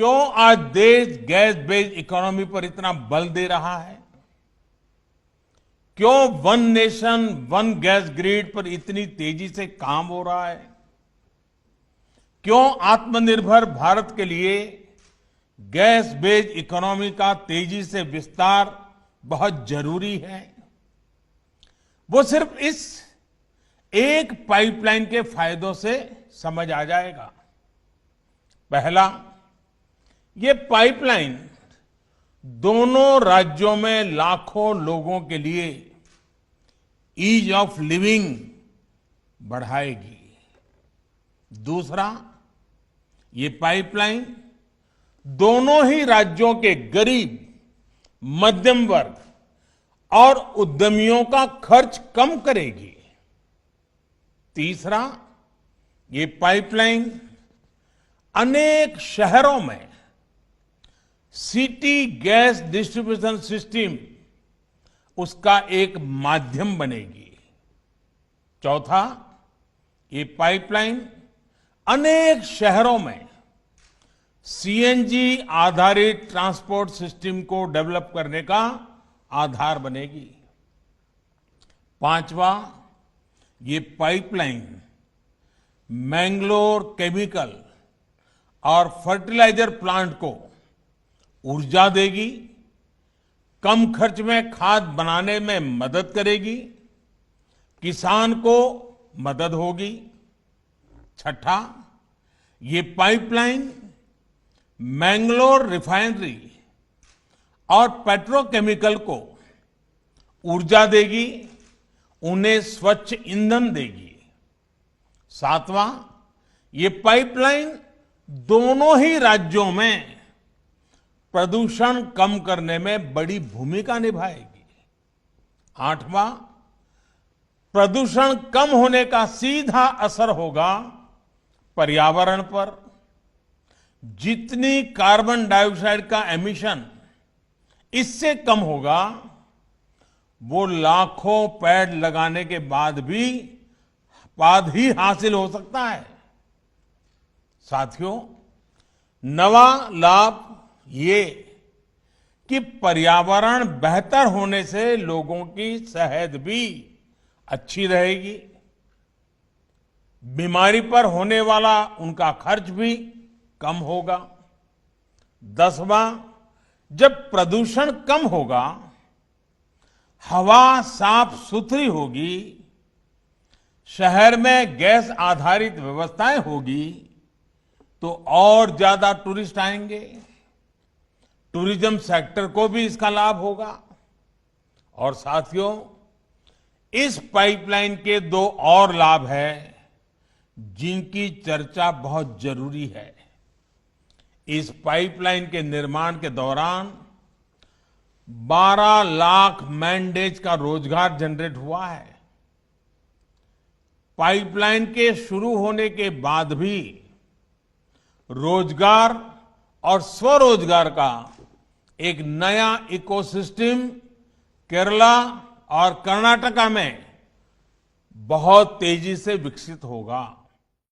क्यों आज देश गैस बेस्ड इकोनॉमी पर इतना बल दे रहा है? क्यों one nation one gas grid पर इतनी तेजी से काम हो रहा है? क्यों आत्मनिर्भर भारत के लिए गैस बेस्ड इकोनॉमी का तेजी से विस्तार बहुत जरूरी है? वो सिर्फ इस एक पाइपलाइन के फायदों से समझ आ जाएगा। पहला, ये पाइपलाइन दोनों राज्यों में लाखों लोगों के लिए ईज ऑफ लिविंग बढ़ाएगी। दूसरा, ये पाइपलाइन दोनों ही राज्यों के गरीब, मध्यम वर्ग और उद्यमियों का खर्च कम करेगी। तीसरा, ये पाइपलाइन अनेक शहरों में सिटी गैस डिस्ट्रीब्यूशन सिस्टम उसका एक माध्यम बनेगी। चौथा, ये पाइपलाइन अनेक शहरों में सीएनजी आधारित ट्रांसपोर्ट सिस्टम को डेवलप करने का आधार बनेगी। पांचवा, ये पाइपलाइन मैंगलोर केमिकल और फर्टिलाइजर प्लांट को ऊर्जा देगी, कम खर्च में खाद बनाने में मदद करेगी, किसान को मदद होगी। छठा, ये पाइपलाइन मैंगलोर रिफाइनरी और पेट्रोकेमिकल को ऊर्जा देगी, उन्हें स्वच्छ ईंधन देगी। सातवां, ये पाइपलाइन दोनों ही राज्यों में प्रदूषण कम करने में बड़ी भूमिका निभाएगी। आठवां, प्रदूषण कम होने का सीधा असर होगा पर्यावरण पर। जितनी कार्बन डाइऑक्साइड का एमिशन इससे कम होगा, वो लाखों पेड़ लगाने के बाद ही हासिल हो सकता है। साथियों, नवा लाभ ये कि पर्यावरण बेहतर होने से लोगों की सेहत भी अच्छी रहेगी, बीमारी पर होने वाला उनका खर्च भी कम होगा। 10वां, जब प्रदूषण कम होगा, हवा साफ सुथरी होगी, शहर में गैस आधारित व्यवस्थाएं होगी, तो और ज्यादा टूरिस्ट आएंगे। टूरिज्म सेक्टर को भी इसका लाभ होगा। और साथियों, इस पाइपलाइन के दो और लाभ हैं जिनकी चर्चा बहुत जरूरी है। इस पाइपलाइन के निर्माण के दौरान 12 लाख मैन डेज का रोजगार जनरेट हुआ है। पाइपलाइन के शुरू होने के बाद भी रोजगार और स्वरोजगार का एक नया इकोसिस्टम केरला और कर्नाटका में बहुत तेजी से विकसित होगा।